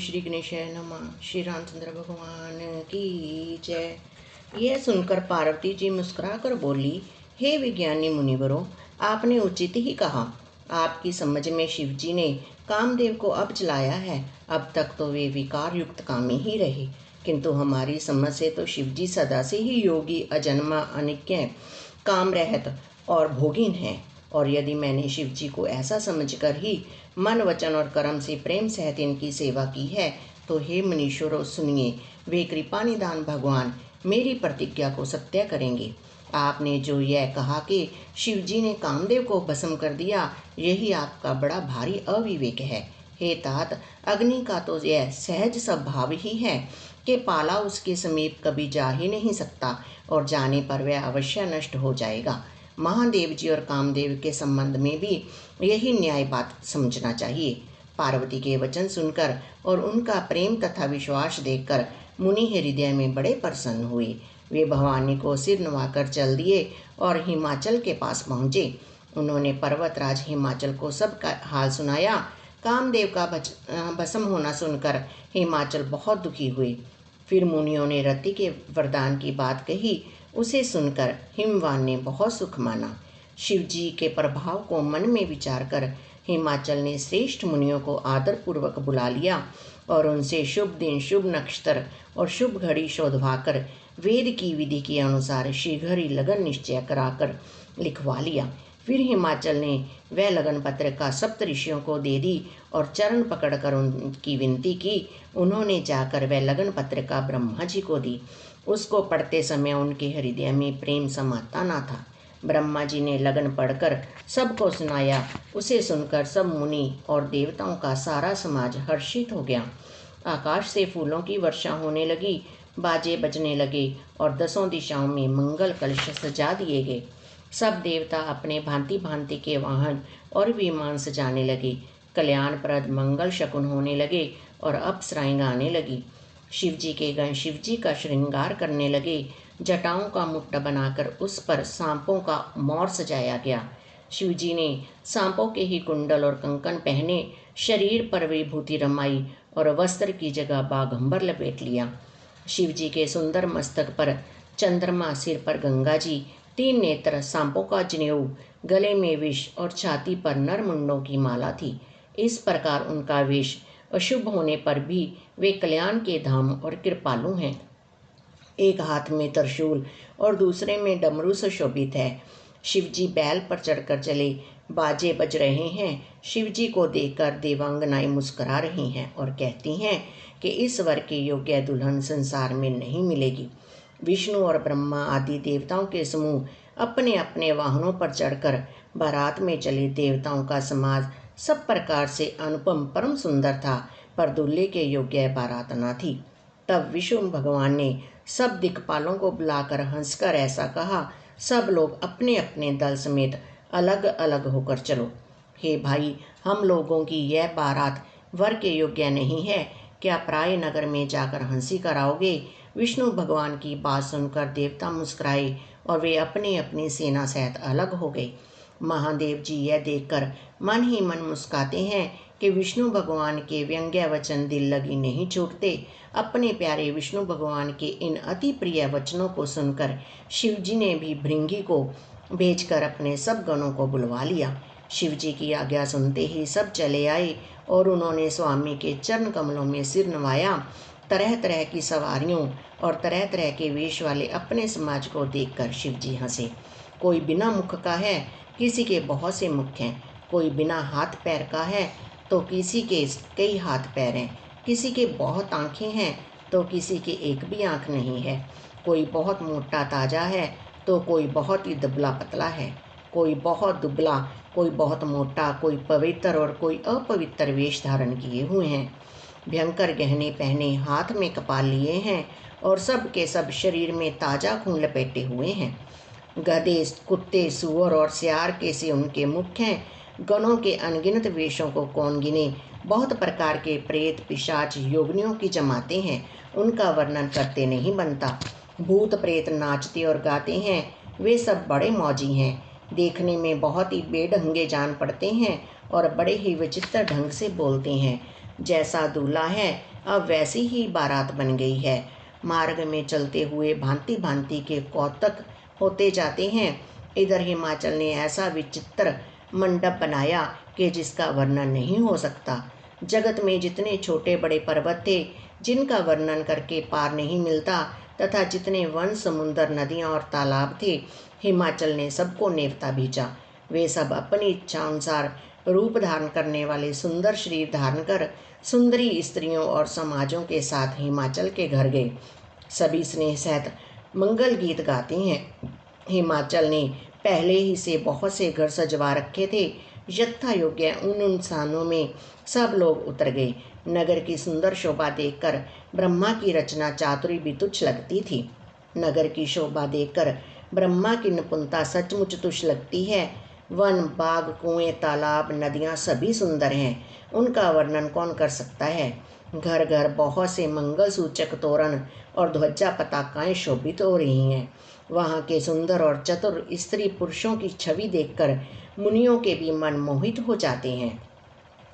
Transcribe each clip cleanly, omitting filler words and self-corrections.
श्री गणेशाय नमः। श्री रामचंद्र भगवान की जय। यह सुनकर पार्वती जी मुस्कुराकर बोली, हे विज्ञानी मुनिवरों, आपने उचित ही कहा। आपकी समझ में शिव जी ने कामदेव को अब जलाया है। अब तक तो वे विकार युक्त कामी ही रहे, किंतु हमारी समझ से तो शिव जी सदा से ही योगी, अजन्मा, अनिज्ञ, काम रहित और भोगीन है। और यदि मैंने शिव जी को ऐसा समझकर ही मन, वचन और कर्म से प्रेम सहित इनकी सेवा की है, तो हे मनीषों सुनिए, वे कृपा निधान भगवान मेरी प्रतिज्ञा को सत्य करेंगे। आपने जो यह कहा कि शिव जी ने कामदेव को भस्म कर दिया, यही आपका बड़ा भारी अविवेक है। हे तात, अग्नि का तो यह सहज स्वभाव ही है कि पाला उसके समीप कभी जा ही नहीं सकता, और जाने पर वह अवश्य नष्ट हो जाएगा। महादेव जी और कामदेव के संबंध में भी यही न्याय बात समझना चाहिए। पार्वती के वचन सुनकर और उनका प्रेम तथा विश्वास देखकर मुनि हृदय में बड़े प्रसन्न हुए। वे भवानी को सिर नवाकर चल दिए और हिमाचल के पास पहुँचे। उन्होंने पर्वतराज हिमाचल को सब का हाल सुनाया। कामदेव का भस्म होना सुनकर हिमाचल बहुत दुखी हुए। फिर मुनियों ने रति के वरदान की बात कही। उसे सुनकर हिमवान ने बहुत सुख माना। शिव जी के प्रभाव को मन में विचार कर हिमाचल ने श्रेष्ठ मुनियों को आदरपूर्वक बुला लिया और उनसे शुभ दिन, शुभ नक्षत्र और शुभ घड़ी शोधवाकर वेद की विधि के अनुसार शीघ्र ही लगन निश्चय कराकर लिखवा लिया। फिर हिमाचल ने वह लगन पत्रिका सप्त ऋषियों को दे दी और चरण पकड़कर उनकी विनती की। उन्होंने जाकर वह लगन पत्रिका ब्रह्मा जी को दी। उसको पढ़ते समय उनके हृदय में प्रेम समाता ना था। ब्रह्मा जी ने लगन पढ़कर सबको सुनाया। उसे सुनकर सब मुनि और देवताओं का सारा समाज हर्षित हो गया। आकाश से फूलों की वर्षा होने लगी, बाजे बजने लगे और दसों दिशाओं में मंगल कलश सजा दिए गए। सब देवता अपने भांति भांति के वाहन और विमान सजाने लगे। कल्याणप्रद मंगल शकुन होने लगे और अप्सराएं गाने लगी। शिव जी के गण शिव जी का श्रृंगार करने लगे। जटाओं का मुट्टा बनाकर उस पर सांपों का मोर सजाया गया। शिव जी ने सांपों के ही कुंडल और कंकन पहने, शरीर पर विभूति रमाई और वस्त्र की जगह बाघंबर लपेट लिया। शिव जी के सुंदर मस्तक पर चंद्रमा, सिर पर गंगा जी, 3 नेत्र, सांपों का जनेऊ, गले में विष और छाती पर नरमुंडों की माला थी। इस प्रकार उनका वेश अशुभ होने पर भी वे कल्याण के धाम और कृपालु हैं। एक हाथ में त्रिशूल और दूसरे में डमरू सुशोभित है। शिव जी बैल पर चढ़कर चले, बाजे बज रहे हैं। शिव जी को देखकर देवांगनाएं मुस्कुरा रही हैं और कहती हैं कि इस वर के योग्य दुल्हन संसार में नहीं मिलेगी। विष्णु और ब्रह्मा आदि देवताओं के समूह अपने अपने वाहनों पर चढ़कर बारात में चले। देवताओं का समाज सब प्रकार से अनुपम परम सुंदर था, पर दूल्हे के योग्य बारात न थी। तब विष्णु भगवान ने सब दिक्पालों को बुलाकर हंसकर ऐसा कहा, सब लोग अपने अपने दल समेत अलग अलग होकर चलो। हे भाई, हम लोगों की यह बारात वर के योग्य नहीं है। क्या प्राय नगर में जाकर हंसी कराओगे? विष्णु भगवान की बात सुनकर देवता मुस्कुराए और वे अपनी अपनी सेना सहित अलग हो गए। महादेव जी यह देखकर मन ही मन मुस्काते हैं कि विष्णु भगवान के व्यंग्य वचन दिल लगी नहीं छूटते। अपने प्यारे विष्णु भगवान के इन अति प्रिय वचनों को सुनकर शिव जी ने भी भृंगी को भेजकर अपने सब गणों को बुलवा लिया। शिव जी की आज्ञा सुनते ही सब चले आए और उन्होंने स्वामी के चरण कमलों में सिर नवाया। तरह तरह की सवारियों और तरह तरह के वेश वाले अपने समाज को देखकर शिव जी हंसे। कोई बिना मुख का है, किसी के बहुत से मुख हैं। कोई बिना हाथ पैर का है तो किसी के कई हाथ पैर हैं। किसी के बहुत आँखें हैं तो किसी के एक भी आँख नहीं है। कोई बहुत मोटा ताजा है तो कोई बहुत ही दुबला पतला है। कोई बहुत दुबला, कोई बहुत मोटा, कोई पवित्र और कोई अपवित्र वेश धारण किए हुए हैं। भयंकर गहने पहने, हाथ में कपाल लिए हैं और सब के सब शरीर में ताजा खून लपेटे हुए हैं। गधे, कुत्ते, सूअर और सियार के से उनके मुख हैं। गणों के अनगिनत वेशों को कौन गिने। बहुत प्रकार के प्रेत, पिशाच, योगिनियों की जमाते हैं, उनका वर्णन करते नहीं बनता। भूत प्रेत नाचते और गाते हैं, वे सब बड़े मौजी हैं। देखने में बहुत ही बेढंगे जान पड़ते हैं और बड़े ही विचित्र ढंग से बोलते हैं। जैसा दूल्हा है अब वैसी ही बारात बन गई है। मार्ग में चलते हुए भांति भांति के कौतक होते जाते हैं। इधर हिमाचल ने ऐसा विचित्र मंडप बनाया कि जिसका वर्णन नहीं हो सकता। जगत में जितने छोटे बड़े पर्वत थे जिनका वर्णन करके पार नहीं मिलता, तथा जितने वन समुंदर नदियाँ और तालाब थे, हिमाचल ने सबको नेवता भेजा। वे सब अपनी इच्छा अनुसार रूप धारण करने वाले सुंदर शरीर धारण कर सुंदरी स्त्रियों और समाजों के साथ हिमाचल के घर गए। सभी स्नेह सहित मंगल गीत गाते हैं। हिमाचल ने पहले ही से बहुत से घर सजवा रखे थे। यथा योग्य उन स्थानों में सब लोग उतर गए। नगर की सुंदर शोभा देखकर ब्रह्मा की रचना चातुरी भी तुच्छ लगती थी। नगर की शोभा देखकर ब्रह्मा की निपुणता सचमुच तुच्छ लगती है। वन, बाग, कुएं, तालाब, नदियाँ सभी सुंदर हैं। उनका वर्णन कौन कर सकता है। घर घर बहुत से मंगल सूचक तोरण और ध्वजा पताकाएं शोभित हो रही हैं। वहाँ के सुंदर और चतुर स्त्री पुरुषों की छवि देखकर मुनियों के भी मन मोहित हो जाते हैं।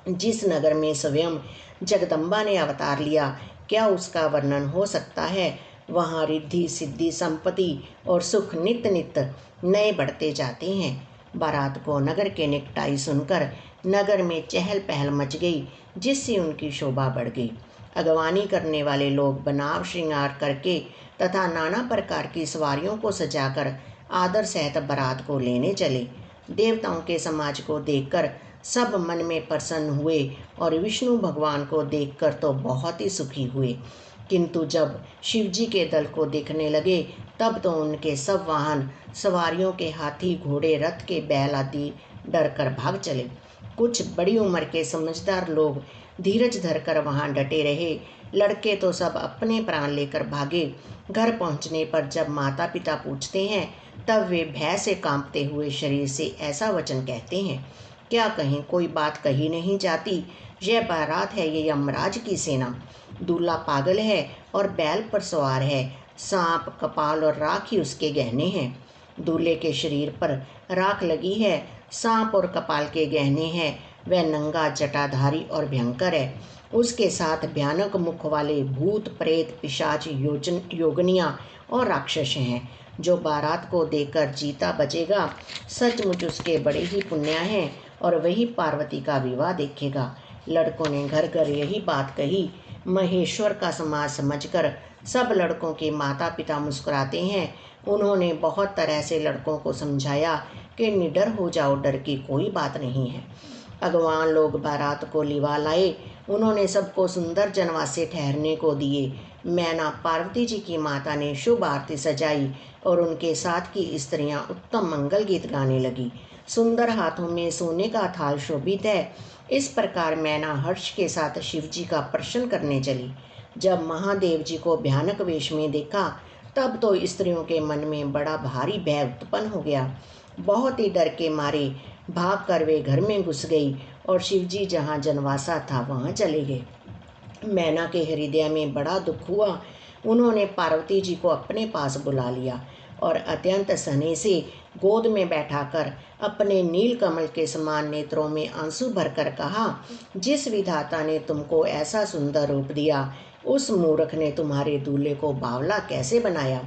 जिस नगर में स्वयं जगदम्बा ने अवतार लिया, क्या उसका वर्णन हो सकता है। वहाँ रिद्धि सिद्धि संपत्ति और सुख नित्य नित्य नए बढ़ते जाते हैं। बारात को नगर के निकट आई सुनकर नगर में चहल पहल मच गई, जिससे उनकी शोभा बढ़ गई। अगवानी करने वाले लोग बनाव श्रृंगार करके तथा नाना प्रकार की सवारियों को सजाकर आदर सहित बारात को लेने चले। देवताओं के समाज को देखकर सब मन में प्रसन्न हुए और विष्णु भगवान को देखकर तो बहुत ही सुखी हुए। किंतु जब शिवजी के दल को देखने लगे तब तो उनके सब वाहन सवारियों के हाथी, घोड़े, रथ के बैल आदि डर कर भाग चले। कुछ बड़ी उम्र के समझदार लोग धीरज धरकर वहां डटे रहे। लड़के तो सब अपने प्राण लेकर भागे। घर पहुंचने पर जब माता पिता पूछते हैं तब वे भय से कांपते हुए शरीर से ऐसा वचन कहते हैं, क्या कहें, कोई बात कही नहीं जाती। यह बारात है, ये यमराज की सेना। दूल्हा पागल है और बैल पर सवार है। सांप, कपाल और राख ही उसके गहने हैं। दूल्हे के शरीर पर राख लगी है, सांप और कपाल के गहने हैं। वह नंगा, जटाधारी और भयंकर है। उसके साथ भयानक मुख वाले भूत, प्रेत, पिशाच, योगनियाँ और राक्षस हैं। जो बारात को देखकर जीता बचेगा, सचमुच उसके बड़े ही पुण्य हैं और वही पार्वती का विवाह देखेगा। लड़कों ने घर घर यही बात कही। महेश्वर का समाज समझकर सब लड़कों के माता पिता मुस्कुराते हैं। उन्होंने बहुत तरह से लड़कों को समझाया कि निडर हो जाओ, डर की कोई बात नहीं है। अगवान लोग बारात को लिवा लाए। उन्होंने सबको सुंदर जनवासे ठहरने को दिए। मैना पार्वती जी की माता ने शुभ आरती सजाई और उनके साथ की स्त्रियां उत्तम मंगल गीत गाने लगी। सुंदर हाथों में सोने का थाल शोभित है। इस प्रकार मैना हर्ष के साथ शिवजी का प्रश्न करने चली। जब महादेव जी को भयानक वेश में देखा तब तो स्त्रियों के मन में बड़ा भारी भय उत्पन्न हो गया। बहुत ही डर के मारे भाग कर वे घर में घुस गई और शिवजी जहाँ जनवासा था वहाँ चले गए। मैना के हृदय में बड़ा दुख हुआ। उन्होंने पार्वती जी को अपने पास बुला लिया और अत्यंत स्नेह से गोद में बैठाकर अपने नील कमल के समान नेत्रों में आंसू भरकर कहा, जिस विधाता ने तुमको ऐसा सुंदर रूप दिया, उस मूर्ख ने तुम्हारे दूल्हे को बावला कैसे बनाया।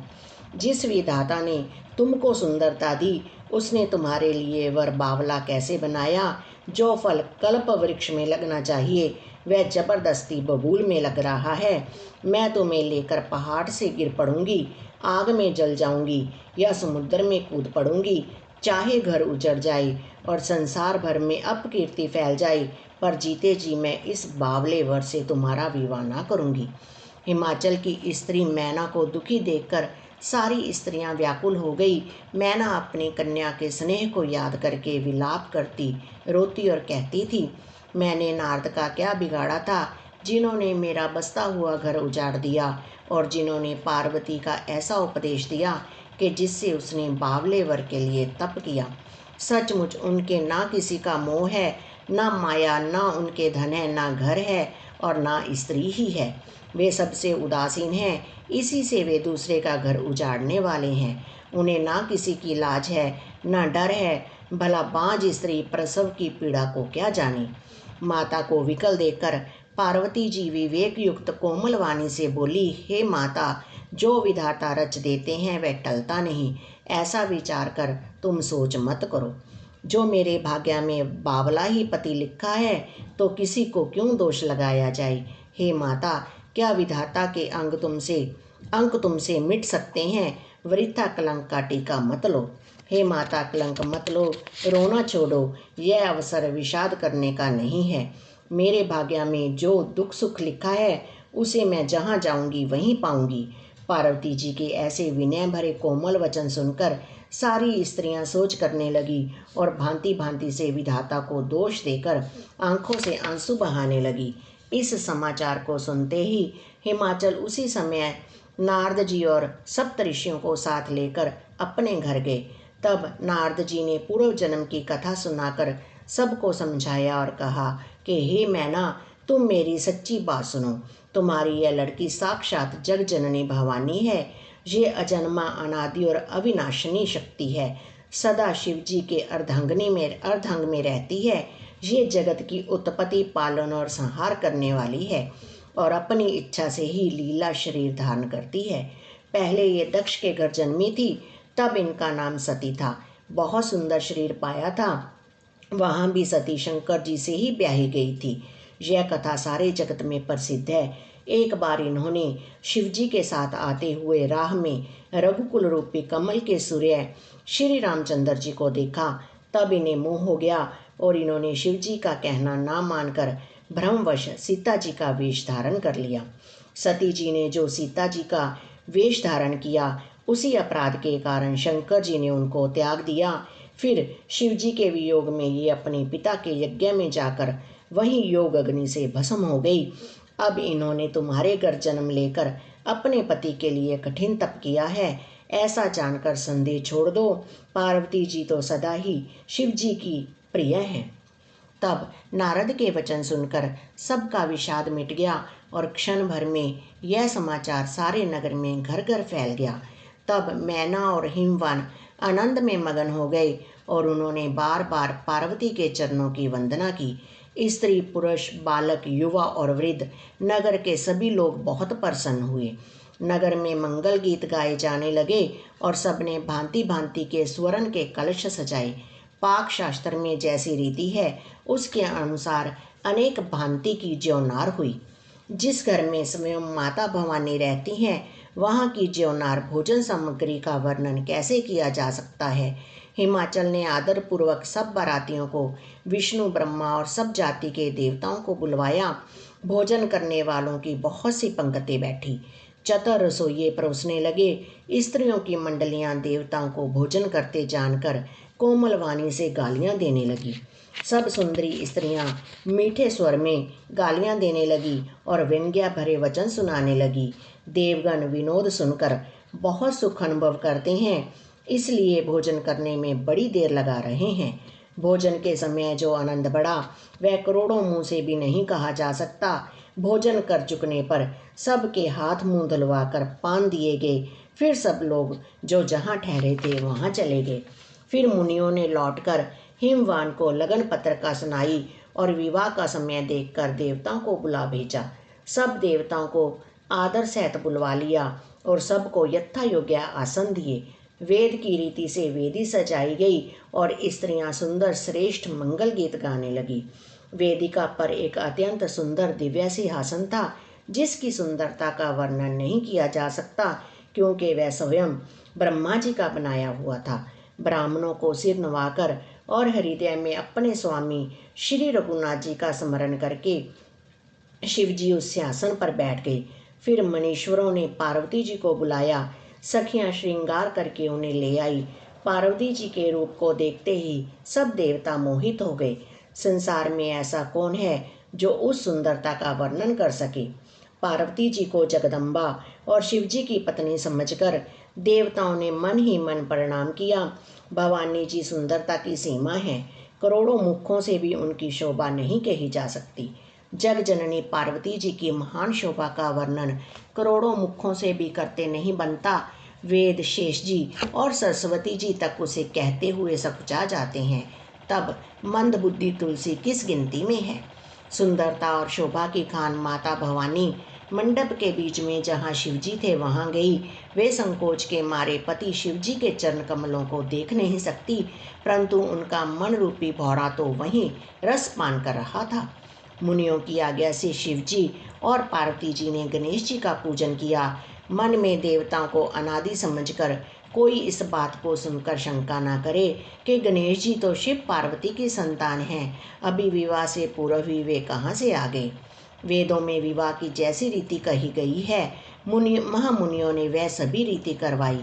जिस विधाता ने तुमको सुंदरता दी, उसने तुम्हारे लिए वर बावला कैसे बनाया। जो फल कल्प वृक्ष में लगना चाहिए वह जबरदस्ती बबूल में लग रहा है। मैं तुम्हें लेकर पहाड़ से गिर पड़ूंगी, आग में जल जाऊंगी या समुद्र में कूद पड़ूंगी। चाहे घर उजड़ जाए और संसार भर में अपकीर्ति फैल जाए, पर जीते जी मैं इस बावले वर से तुम्हारा विवाह ना करूंगी। हिमाचल की स्त्री मैना को दुखी देखकर सारी स्त्रियां व्याकुल हो गई। मैना अपनी कन्या के स्नेह को याद करके विलाप करती, रोती और कहती थी, मैंने नारद का क्या बिगाड़ा था, जिन्होंने मेरा बसता हुआ घर उजाड़ दिया और जिन्होंने पार्वती का ऐसा उपदेश दिया कि जिससे उसने बावले वर के लिए तप किया। सचमुच उनके ना किसी का मोह है, ना माया, ना उनके धन है, ना घर है और ना स्त्री ही है। वे सबसे उदासीन हैं, इसी से वे दूसरे का घर उजाड़ने वाले हैं। उन्हें ना किसी की लाज है, ना डर है। भला बांझ स्त्री प्रसव की पीड़ा को क्या जाने। माता को विकल देखकर पार्वती जी विवेक युक्त कोमल वाणी से बोली, हे माता, जो विधाता रच देते हैं वह टलता नहीं। ऐसा विचार कर तुम सोच मत करो। जो मेरे भाग्य में बावला ही पति लिखा है तो किसी को क्यों दोष लगाया जाए। हे माता, क्या विधाता के अंक तुमसे मिट सकते हैं। वृथा कलंक का टीका मत लो। हे माता, कलंक मत लो, रोना छोड़ो। यह अवसर विषाद करने का नहीं है। मेरे भाग्य में जो दुख सुख लिखा है उसे मैं जहाँ जाऊंगी वहीं पाऊंगी। पार्वती जी के ऐसे विनय भरे कोमल वचन सुनकर सारी स्त्रियां सोच करने लगी और भांति भांति से विधाता को दोष देकर आंखों से आंसू बहाने लगी। इस समाचार को सुनते ही हिमाचल उसी समय नारद जी और सप्त ऋषियों को साथ लेकर अपने घर गए। तब नारद जी ने पूर्व जन्म की कथा सुनाकर सबको समझाया और कहा कि हे मैना, तुम मेरी सच्ची बात सुनो। तुम्हारी यह लड़की साक्षात जग जननी भवानी है। ये अजन्मा, अनादि और अविनाशिनी शक्ति है। सदा शिव जी के अर्धांग में रहती है। ये जगत की उत्पत्ति, पालन और संहार करने वाली है और अपनी इच्छा से ही लीला शरीर धारण करती है। पहले ये दक्ष के घर जन्मी थी, तब इनका नाम सती था। बहुत सुंदर शरीर पाया था। वहाँ भी सती शंकर जी से ही ब्याही गई थी। यह कथा सारे जगत में प्रसिद्ध है। एक बार इन्होंने शिवजी के साथ आते हुए राह में रघुकुल रूपी कमल के सूर्य श्री रामचंद्र जी को देखा। तब इन्हें मोह हो गया और इन्होंने शिवजी का कहना ना मानकर भ्रमवश सीता जी का वेश धारण कर लिया। सती जी ने जो सीता जी का वेश धारण किया, उसी अपराध के कारण शंकर जी ने उनको त्याग दिया। फिर शिवजी के वियोग में ये अपने पिता के यज्ञ में जाकर वहीं योग अग्नि से भस्म हो गई। अब इन्होंने तुम्हारे घर जन्म लेकर अपने पति के लिए कठिन तप किया है। ऐसा जानकर संदेह छोड़ दो। पार्वती जी तो सदा ही शिव जी की प्रिय हैं। तब नारद के वचन सुनकर सबका विषाद मिट गया और क्षण भर में यह समाचार सारे नगर में घर घर फैल गया। तब मैना और हिमवान आनंद में मगन हो गए और उन्होंने बार बार पार्वती के चरणों की वंदना की। स्त्री, पुरुष, बालक, युवा और वृद्ध, नगर के सभी लोग बहुत प्रसन्न हुए। नगर में मंगल गीत गाए जाने लगे और सबने भांति भांति के स्वर्ण के कलश सजाए। पाक शास्त्र में जैसी रीति है उसके अनुसार अनेक भांति की ज्योनार हुई। जिस घर में स्वयं माता भवानी रहती हैं, वहाँ की ज्योनार भोजन सामग्री का वर्णन कैसे किया जा सकता है। हिमाचल ने आदरपूर्वक सब बारातियों को, विष्णु, ब्रह्मा और सब जाति के देवताओं को बुलवाया। भोजन करने वालों की बहुत सी पंक्तियाँ बैठी। चतुर रसोइये परोसने लगे। स्त्रियों की मंडलियां देवताओं को भोजन करते जानकर कोमल वाणी से गालियां देने लगी। सब सुंदरी स्त्रियां मीठे स्वर में गालियां देने लगी और व्यंग्या भरे वचन सुनाने लगी। देवगण विनोद सुनकर बहुत सुख अनुभव करते हैं, इसलिए भोजन करने में बड़ी देर लगा रहे हैं। भोजन के समय जो आनंद बढ़ा वह करोड़ों मुँह से भी नहीं कहा जा सकता। भोजन कर चुकने पर सबके हाथ मुंह धुलवाकर पान दिए गए। फिर सब लोग जो जहाँ ठहरे थे वहाँ चले गए। फिर मुनियों ने लौटकर हिमवान को लगन पत्रिका सुनाई और विवाह का समय देखकर देवताओं को बुला भेजा। सब देवताओं को आदर सहित बुलवा लिया और सबको यथा योग्य आसन दिए। वेद की रीति से वेदी सजाई गई और स्त्रियां सुंदर श्रेष्ठ मंगल गीत गाने लगी। वेदिका पर एक अत्यंत सुंदर दिव्य सिंहासन था, जिसकी सुंदरता का वर्णन नहीं किया जा सकता, क्योंकि वह स्वयं ब्रह्मा जी का बनाया हुआ था। ब्राह्मणों को सिर नवाकर और हृदय में अपने स्वामी श्री रघुनाथ जी का स्मरण करके शिव जी उस सिंहासन पर बैठ गए। फिर मनीश्वरों ने पार्वती जी को बुलाया। सखियां श्रृंगार करके उन्हें ले आई। पार्वती जी के रूप को देखते ही सब देवता मोहित हो गए। संसार में ऐसा कौन है जो उस सुंदरता का वर्णन कर सके। पार्वती जी को जगदम्बा और शिव जी की पत्नी समझकर देवताओं ने मन ही मन प्रणाम किया। भवानी जी सुंदरता की सीमा है। करोड़ों मुखों से भी उनकी शोभा नहीं कही जा सकती। जग जननी पार्वती जी की महान शोभा का वर्णन करोड़ों मुखों से भी करते नहीं बनता। वेद, शेष जी और सरस्वती जी तक उसे कहते हुए सकुचा जाते हैं। तब मंद बुद्धि तुलसी किस गिनती में है। सुंदरता और शोभा की खान माता भवानी मंडप के बीच में जहाँ शिवजी थे वहाँ गई। वे संकोच के मारे पति शिवजी के चरण कमलों को देख नहीं सकती, परंतु उनका मन रूपी भौरा तो वहीं रस पान कर रहा था। मुनियों की आज्ञा से शिवजी और पार्वती जी ने गणेश जी का पूजन किया। मन में देवताओं को अनादि समझकर कोई इस बात को सुनकर शंका न करे कि गणेश जी तो शिव पार्वती की संतान हैं, अभी विवाह से पूर्व ही वे कहाँ से आ गए। वेदों में विवाह की जैसी रीति कही गई है, महामुनियों ने वह सभी रीति करवाई।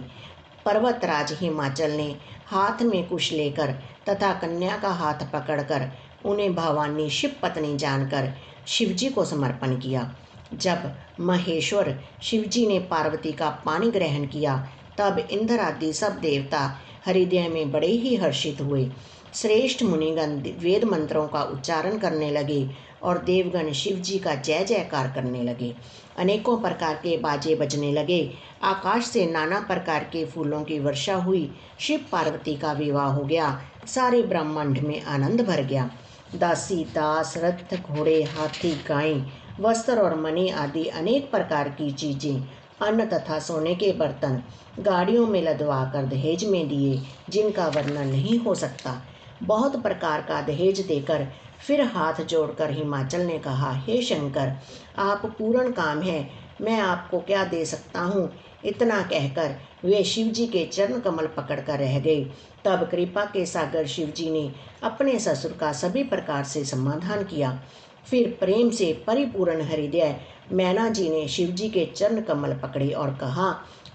पर्वतराज हिमाचल ने हाथ में कुश लेकर तथा कन्या का हाथ पकड़कर उन्हें भवानी शिव पत्नी जानकर शिवजी को समर्पण किया। जब महेश्वर शिवजी ने पार्वती का पानी ग्रहण किया, तब इंद्र आदि सब देवता हृदय में बड़े ही हर्षित हुए। श्रेष्ठ मुनिगण वेद मंत्रों का उच्चारण करने लगे और देवगण शिवजी का जय जयकार करने लगे। अनेकों प्रकार के बाजे बजने लगे। आकाश से नाना प्रकार के फूलों की वर्षा हुई। शिव पार्वती का विवाह हो गया। सारे ब्रह्मांड में आनंद भर गया। दासी दास, रथ, घोड़े, हाथी, गाय, वस्त्र और मणि आदि अनेक प्रकार की चीजें, अन्न तथा सोने के बर्तन गाड़ियों में लदवा कर दहेज में दिए, जिनका वर्णन नहीं हो सकता। बहुत प्रकार का दहेज देकर फिर हाथ जोड़कर हिमाचल ने कहा, हे शंकर, आप पूर्ण काम हैं, मैं आपको क्या दे सकता हूँ। इतना कहकर वे शिवजी के चरण कमल पकड़कर रह गए। तब कृपा के सागर शिवजी ने अपने ससुर का सभी प्रकार से समाधान किया। फिर प्रेम से परिपूर्ण हृदय मैना जी ने शिवजी के चरण कमल पकड़े और कहा,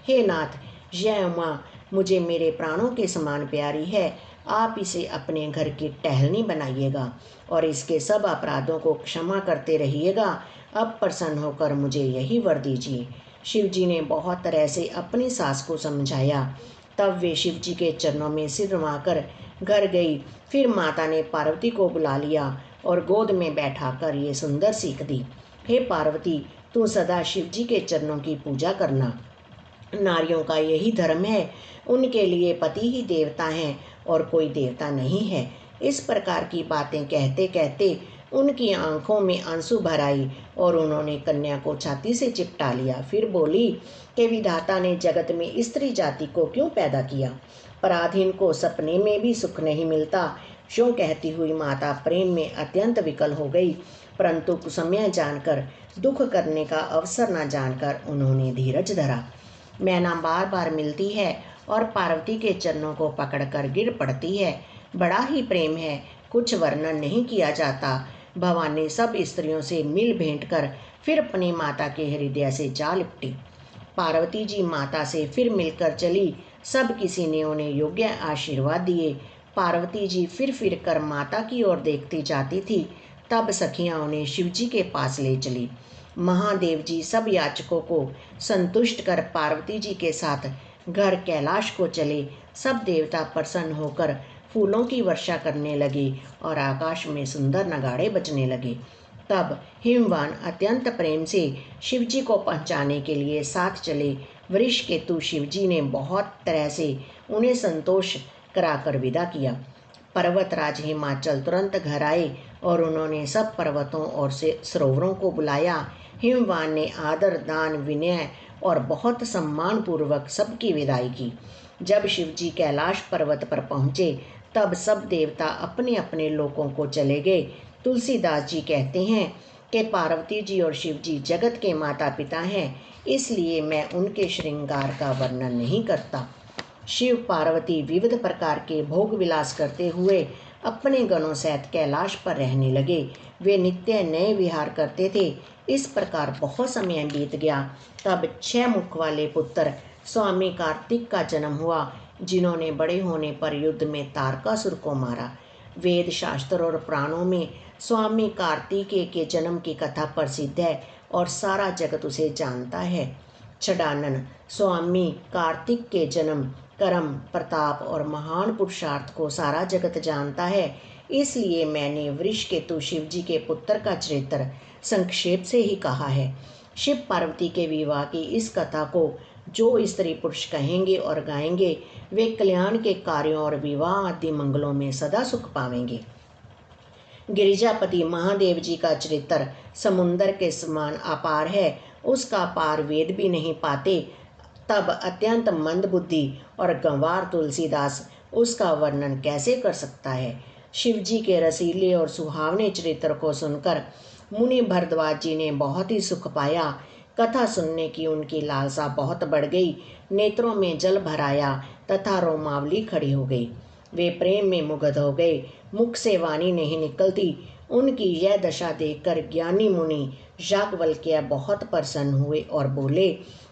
हे नाथ, यह उमा मुझे मेरे प्राणों के समान प्यारी है। आप इसे अपने घर की टहलनी बनाइएगा और इसके सब अपराधों को क्षमा करते रहिएगा। अब प्रसन्न होकर मुझे यही वर दीजिए। शिवजी ने बहुत तरह से अपनी सास को समझाया। तब वे शिवजी के चरणों में सिर नवाकर घर गई। फिर माता ने पार्वती को बुला लिया और गोद में बैठाकर ये सुंदर सीख दी, हे पार्वती, तू सदा शिवजी के चरणों की पूजा करना। नारियों का यही धर्म है, उनके लिए पति ही देवता हैं और कोई देवता नहीं है। इस प्रकार की बातें कहते कहते उनकी आंखों में आंसू भर आई और उन्होंने कन्या को छाती से चिपटा लिया। फिर बोली कि विधाता ने जगत में स्त्री जाति को क्यों पैदा किया। पराधीन को सपने में भी सुख नहीं मिलता। जो कहती हुई माता प्रेम में अत्यंत विकल हो गई, परंतु कुसमय जानकर, दुख करने का अवसर न जानकर उन्होंने धीरज धरा। मैना बार बार मिलती है और पार्वती के चरणों को पकड़कर गिर पड़ती है। बड़ा ही प्रेम है, कुछ वर्णन नहीं किया जाता। भवानी सब स्त्रियों से मिल भेंट कर फिर अपनी माता के हृदय से जा लिपटी। पार्वती जी माता से फिर मिलकर चली। सब किसी ने उन्हें योग्य आशीर्वाद दिए। पार्वती जी फिर कर माता की ओर देखती जाती थी। तब सखियां उन्हें शिवजी के पास ले चली। महादेव जी सब याचकों को संतुष्ट कर पार्वती जी के साथ घर कैलाश को चले। सब देवता प्रसन्न होकर फूलों की वर्षा करने लगे और आकाश में सुंदर नगाड़े बजने लगे। तब हिमवान अत्यंत प्रेम से शिवजी को पहुंचाने के लिए साथ चले। वृषकेतु शिवजी ने बहुत तरह से उन्हें संतोष कराकर विदा किया। पर्वतराज हिमाचल तुरंत घर आए और उन्होंने सब पर्वतों और से सरोवरों को बुलाया। हिमवान ने आदर, दान, विनय और बहुत सम्मान पूर्वक सबकी विदाई की। जब शिवजी कैलाश पर्वत पर पहुँचे, तब सब देवता अपने अपने लोकों को चले गए। तुलसीदास जी कहते हैं कि पार्वती जी और शिव जी जगत के माता पिता हैं, इसलिए मैं उनके श्रृंगार का वर्णन नहीं करता। शिव पार्वती विविध प्रकार के भोग विलास करते हुए अपने गणों सहित कैलाश पर रहने लगे। वे नित्य नए विहार करते थे। इस प्रकार बहुत समय बीत गया। तब 6 मुख वाले पुत्र स्वामी कार्तिक का जन्म हुआ, जिन्होंने बड़े होने पर युद्ध में तारकासुर को मारा। वेद शास्त्र और पुराणों में स्वामी कार्तिकेय के जन्म की कथा प्रसिद्ध है और सारा जगत उसे जानता है। छडानन, स्वामी कार्तिक के जन्म, कर्म, प्रताप और महान पुरुषार्थ को सारा जगत जानता है, इसलिए मैंने वृषकेतु शिव जी के पुत्र का चरित्र संक्षेप से ही कहा है। शिव पार्वती के विवाह की इस कथा को जो स्त्री पुरुष कहेंगे और गाएंगे, वे कल्याण के कार्यों और विवाह आदि मंगलों में सदा सुख पावेंगे। गिरिजापति महादेव जी का चरित्र समुंदर के समान अपार है, उसका पार वेद भी नहीं पाते। तब अत्यंत मंदबुद्धि और गंवार तुलसीदास उसका वर्णन कैसे कर सकता है। शिवजी के रसीले और सुहावने चरित्र को सुनकर मुनि भरद्वाज जी ने बहुत ही सुख पाया। कथा सुनने की उनकी लालसा बहुत बढ़ गई, नेत्रों में जल भराया तथा रोमावली खड़ी हो गई। वे प्रेम में मुग्ध हो गए, मुख से वाणी नहीं निकलती। उनकी यह दशा देखकर ज्ञानी मुनि याज्ञवल्क्य बहुत प्रसन्न हुए और बोले,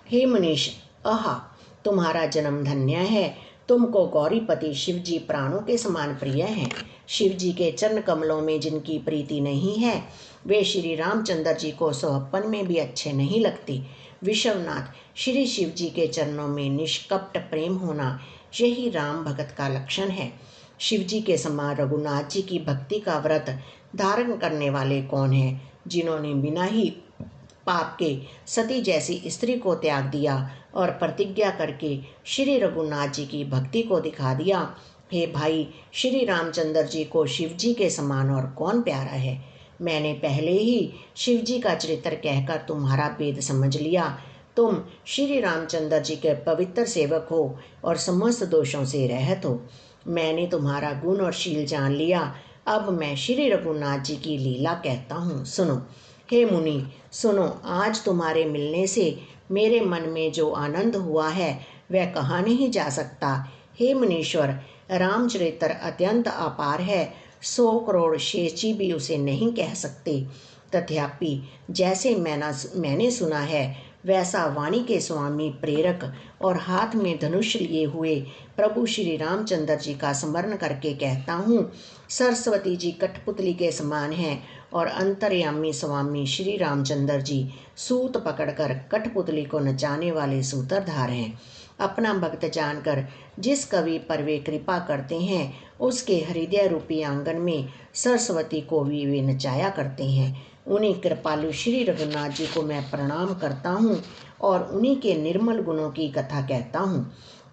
हे मनीष, आहा, तुम्हारा जन्म धन्य है। तुमको गौरीपति शिवजी प्राणों के समान प्रिय हैं। शिवजी के चरण कमलों में जिनकी प्रीति नहीं है, वे श्री रामचंद्र जी को सोहप्पन में भी अच्छे नहीं लगते। विश्वनाथ, श्री शिवजी के चरणों में निष्कपट प्रेम होना, यही राम भगत का लक्षण है। शिवजी के समान रघुनाथ जी की भक्ति का व्रत धारण करने वाले कौन हैं, जिन्होंने बिना ही पाप के सती जैसी स्त्री को त्याग दिया और प्रतिज्ञा करके श्री रघुनाथ जी की भक्ति को दिखा दिया। हे भाई, श्री रामचंद्र जी को शिव जी के समान और कौन प्यारा है। मैंने पहले ही शिव जी का चरित्र कहकर तुम्हारा भेद समझ लिया। तुम श्री रामचंद्र जी के पवित्र सेवक हो और समस्त दोषों से रहित हो। मैंने तुम्हारा गुण और शील जान लिया। अब मैं श्री रघुनाथ जी की लीला कहता हूँ, सुनो। हे मुनि, सुनो, आज तुम्हारे मिलने से मेरे मन में जो आनंद हुआ है वह कहा नहीं जा सकता। हे मुनीश्वर, रामचरित्र अत्यंत अपार है, 100 करोड़ शेषजी भी उसे नहीं कह सकते। तथापि जैसे मैंने सुना है, वैसा वाणी के स्वामी प्रेरक और हाथ में धनुष लिए हुए प्रभु श्री रामचंद्र जी का स्मरण करके कहता हूँ। सरस्वती जी कठपुतली के समान हैं और अंतर्यामी स्वामी श्री रामचंद्र जी सूत पकड़कर कठपुतली को नचाने वाले सूत्रधार हैं। अपना भक्त जानकर जिस कवि पर वे कृपा करते हैं, उसके हृदय रूपी आंगन में सरस्वती को भी वे नचाया करते हैं। उन्हीं कृपालु श्री रघुनाथ जी को मैं प्रणाम करता हूँ और उन्हीं के निर्मल गुणों की कथा कहता हूँ।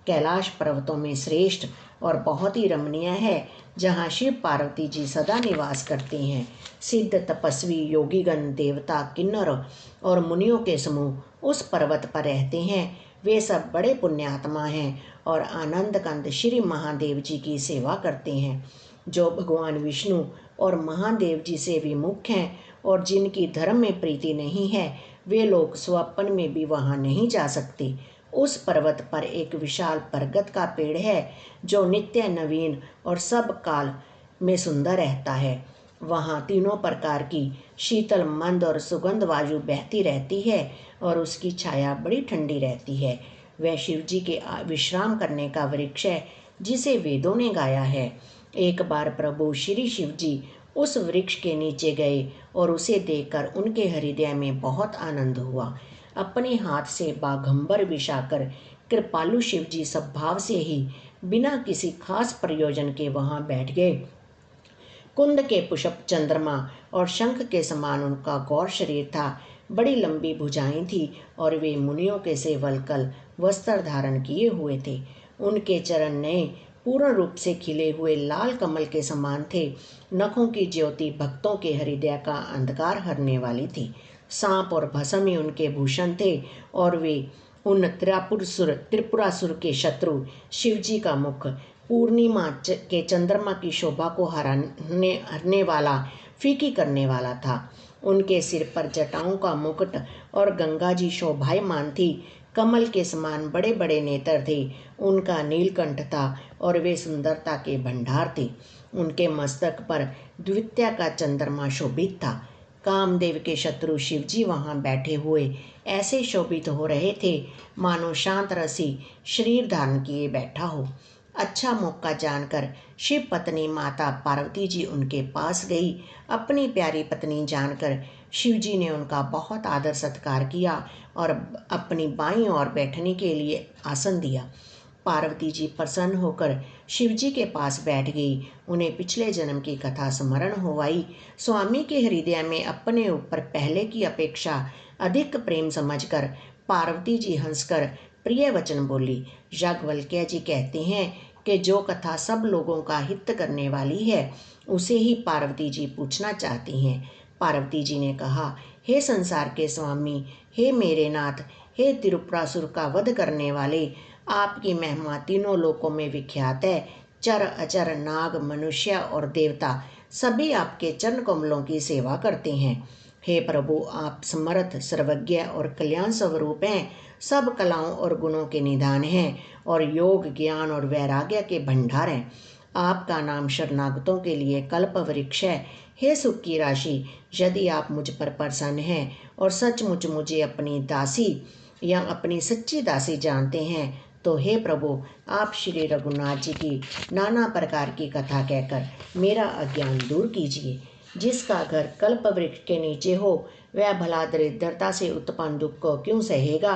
कैलाश पर्वतों में श्रेष्ठ और बहुत ही रमणीय है, जहाँ शिव पार्वती जी सदा निवास करते हैं। सिद्ध तपस्वी योगीगण, देवता, किन्नर और मुनियों के समूह उस पर्वत पर रहते हैं। वे सब बड़े पुण्यात्मा हैं और आनंद कंद श्री महादेव जी की सेवा करते हैं। जो भगवान विष्णु और महादेव जी से विमुख हैं और जिनकी धर्म में प्रीति नहीं है, वे लोग स्वप्न में भी वहाँ नहीं जा सकते। उस पर्वत पर एक विशाल बरगद का पेड़ है, जो नित्य नवीन और सब काल में सुंदर रहता है। वहाँ तीनों प्रकार की शीतल, मंद और सुगंध वायु बहती रहती है और उसकी छाया बड़ी ठंडी रहती है। वह शिव जी के विश्राम करने का वृक्ष है, जिसे वेदों ने गाया है। एक बार प्रभु श्री शिव जी उस वृक्ष के नीचे गए और उसे देखकर उनके हृदय में बहुत आनंद हुआ। अपने हाथ से बाघंबर बिछाकर कृपालु शिव जी सद्भाव से ही बिना किसी खास प्रयोजन के वहां बैठ गए। कुंद के पुष्प, चंद्रमा और शंख के समान उनका गौर शरीर था। बड़ी लंबी भुजाएं थी और वे मुनियों के से वल्कल वस्त्र धारण किए हुए थे। उनके चरण नए पूर्ण रूप से खिले हुए लाल कमल के समान थे। नखों की ज्योति भक्तों के हृदय का अंधकार हरने वाली थी। सांप और भस्म ही उनके भूषण थे और वे उन त्रिपुरासुर के शत्रु शिवजी का मुख पूर्णिमा के चंद्रमा की शोभा को हरने वाला, फीकी करने वाला था। उनके सिर पर जटाओं का मुकुट और गंगा जी शोभायमान थी। कमल के समान बड़े बड़े नेत्र थे। उनका नीलकंठ था और वे सुंदरता के भंडार थे। उनके मस्तक पर द्वितीया का चंद्रमा शोभित था। कामदेव के शत्रु शिवजी वहां बैठे हुए ऐसे शोभित हो रहे थे, मानो शांत रसी शरीर धारण किए बैठा हो। अच्छा मौका जानकर शिव पत्नी माता पार्वती जी उनके पास गई। अपनी प्यारी पत्नी जानकर शिवजी ने उनका बहुत आदर सत्कार किया और अपनी बाईं ओर बैठने के लिए आसन दिया। पार्वती जी प्रसन्न होकर शिवजी के पास बैठ गई। उन्हें पिछले जन्म की कथा स्मरण हो आई। स्वामी के हृदय में अपने ऊपर पहले की अपेक्षा अधिक प्रेम समझकर पार्वती जी हंसकर प्रिय वचन बोली। याज्ञवल्क्य जी कहते हैं, कि जो कथा सब लोगों का हित करने वाली है उसे ही पार्वती जी पूछना चाहती हैं। पार्वती जी ने कहा, हे संसार के स्वामी, हे मेरे नाथ, हे त्रिपुरासुर का वध करने वाले, आपकी महिमा तीनों लोकों में विख्यात है। चर अचर नाग मनुष्य और देवता सभी आपके चरण कमलों की सेवा करते हैं। हे प्रभु, आप समर्थ, सर्वज्ञ और कल्याण स्वरूप हैं। सब कलाओं और गुणों के निधान हैं और योग, ज्ञान और वैराग्य के भंडार हैं। आपका नाम शरणागतों के लिए कल्प वृक्ष है। हे सुख की राशि, यदि आप मुझ पर प्रसन्न हैं और सचमुच मुझे अपनी दासी या अपनी सच्ची दासी जानते हैं तो हे प्रभु, आप श्री रघुनाथ जी की नाना प्रकार की कथा कहकर मेरा अज्ञान दूर कीजिए। जिसका घर कल्प वृक्ष के नीचे हो वह भला दरिद्रता से उत्पन्न दुख को क्यों सहेगा।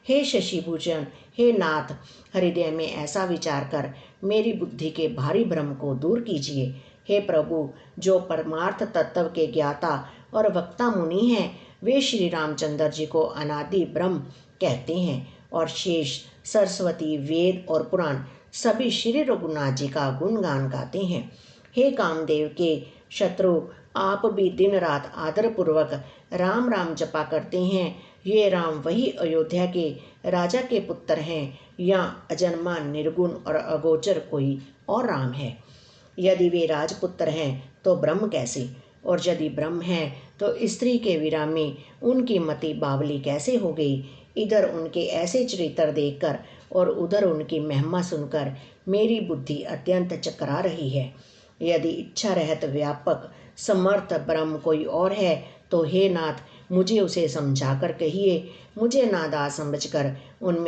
हे शशिभूषण, हे नाथ, हृदय में ऐसा विचार कर मेरी बुद्धि के भारी भ्रम को दूर कीजिए। हे प्रभु, जो परमार्थ तत्व के ज्ञाता और वक्ता मुनि हैं वे श्री रामचंद्र जी को अनादि ब्रह्म कहते हैं और शेष, सरस्वती, वेद और पुराण सभी श्री रघुनाथ जी का गुणगान गाते हैं। हे कामदेव के शत्रु, आप भी दिन रात आदरपूर्वक राम राम जपा करते हैं। ये राम वही अयोध्या के राजा के पुत्र हैं या अजन्मा, निर्गुण और अगोचर कोई और राम है। यदि वे राजपुत्र हैं तो ब्रह्म कैसे, और यदि ब्रह्म हैं तो स्त्री के विरामी उनकी मति बावली कैसे हो गई। इधर उनके ऐसे चरित्र देखकर और उधर उनकी महिमा सुनकर मेरी बुद्धि अत्यंत चकरा रही है। यदि इच्छा रहत व्यापक समर्थ ब्रह्म कोई और है तो हे नाथ, मुझे उसे समझाकर कहिए। मुझे नादास समझकर मन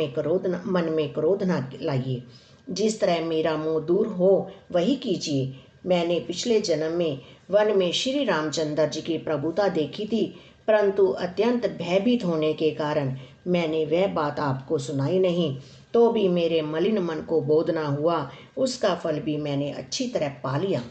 में क्रोध न लाइए। जिस तरह मेरा मुँह दूर हो वही कीजिए। मैंने पिछले जन्म में वन में श्री रामचंद्र जी की प्रभुता देखी थी, परंतु अत्यंत भयभीत होने के कारण मैंने वह बात आपको सुनाई नहीं। तो भी मेरे मलिन मन को बोध ना हुआ, उसका फल भी मैंने अच्छी तरह पा लिया।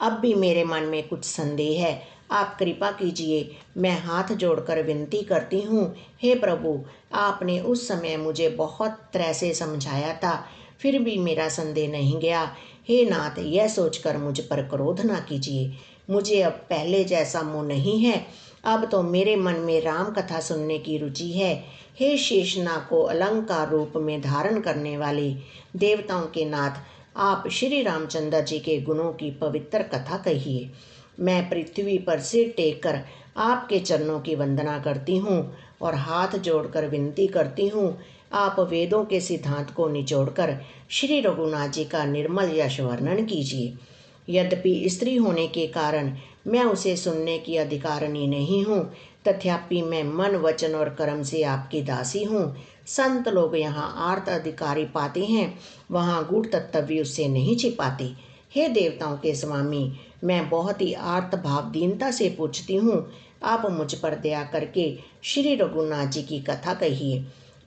अब भी मेरे मन में कुछ संदेह है, आप कृपा कीजिए। मैं हाथ जोड़कर विनती करती हूँ। हे प्रभु, आपने उस समय मुझे बहुत तरह से समझाया था, फिर भी मेरा संदेह नहीं गया। हे नाथ, यह सोचकर मुझ पर क्रोध ना कीजिए। मुझे अब पहले जैसा मोह नहीं है। अब तो मेरे मन में राम कथा सुनने की रुचि है। हे शेषनाग को अलंकार रूप में धारण करने वाले देवताओं के नाथ, आप श्री रामचंद्र जी के गुणों की पवित्र कथा कहिए। मैं पृथ्वी पर सिर टेक कर आपके चरणों की वंदना करती हूँ और हाथ जोड़कर विनती करती हूँ। आप वेदों के सिद्धांत को निचोड़कर श्री रघुनाथ जी का निर्मल यश वर्णन कीजिए। यद्यपि स्त्री होने के कारण मैं उसे सुनने की अधिकारिणी नहीं हूँ, तथापि मैं मन, वचन और कर्म से आपकी दासी हूँ। संत लोग यहाँ आर्त अधिकारी पाते हैं, वहाँ गूढ़ तत्व भी उससे नहीं छिपाते। हे देवताओं के स्वामी, मैं बहुत ही आर्त भाव दीनता से पूछती हूँ, आप मुझ पर दया करके श्री रघुनाथ जी की कथा कहिए।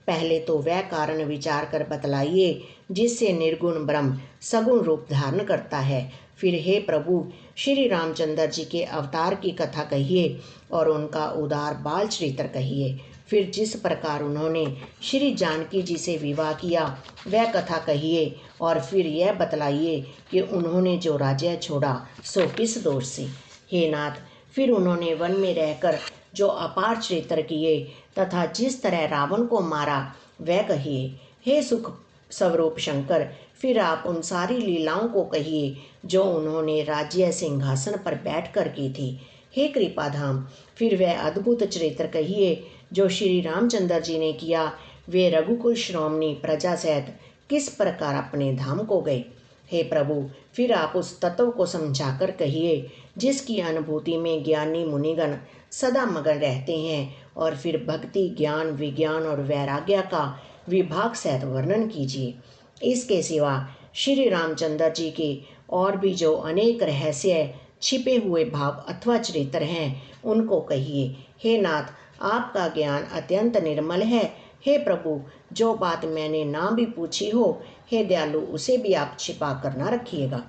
पहले तो वह कारण विचार कर बतलाइए जिससे निर्गुण ब्रह्म सगुण रूप धारण करता है। फिर हे प्रभु, श्री रामचंद्र जी के अवतार की कथा कहिए और उनका उदार बाल चरित्र कहिए। फिर जिस प्रकार उन्होंने श्री जानकी जी से विवाह किया वह कथा कहिए और फिर यह बतलाइए कि उन्होंने जो राज्य छोड़ा सो किस दोष से। हे नाथ, फिर उन्होंने वन में रहकर जो अपार चरित्र किए तथा जिस तरह रावण को मारा वह कहिए। हे सुख स्वरूप शंकर, फिर आप उन सारी लीलाओं को कहिए जो उन्होंने राज्य सिंहासन पर बैठकर की थी। हे कृपाधाम, फिर वह अद्भुत चरित्र कहिए जो श्री रामचंद्र जी ने किया। वे रघुकुल श्रोमणी प्रजा सहित किस प्रकार अपने धाम को गए। हे प्रभु, फिर आप उस तत्व को समझाकर कहिए जिसकी अनुभूति में ज्ञानी मुनिगण सदा मगन रहते हैं, और फिर भक्ति, ज्ञान, विज्ञान और वैराग्य का विभाग सहित वर्णन कीजिए। इसके सिवा श्री रामचंद्र जी के और भी जो अनेक रहस्य, छिपे हुए भाव अथवा चरित्र हैं उनको कहिए। हे नाथ, आपका ज्ञान अत्यंत निर्मल है। हे प्रभु, जो बात मैंने ना भी पूछी हो, हे दयालु, उसे भी आप छिपा कर ना रखिएगा।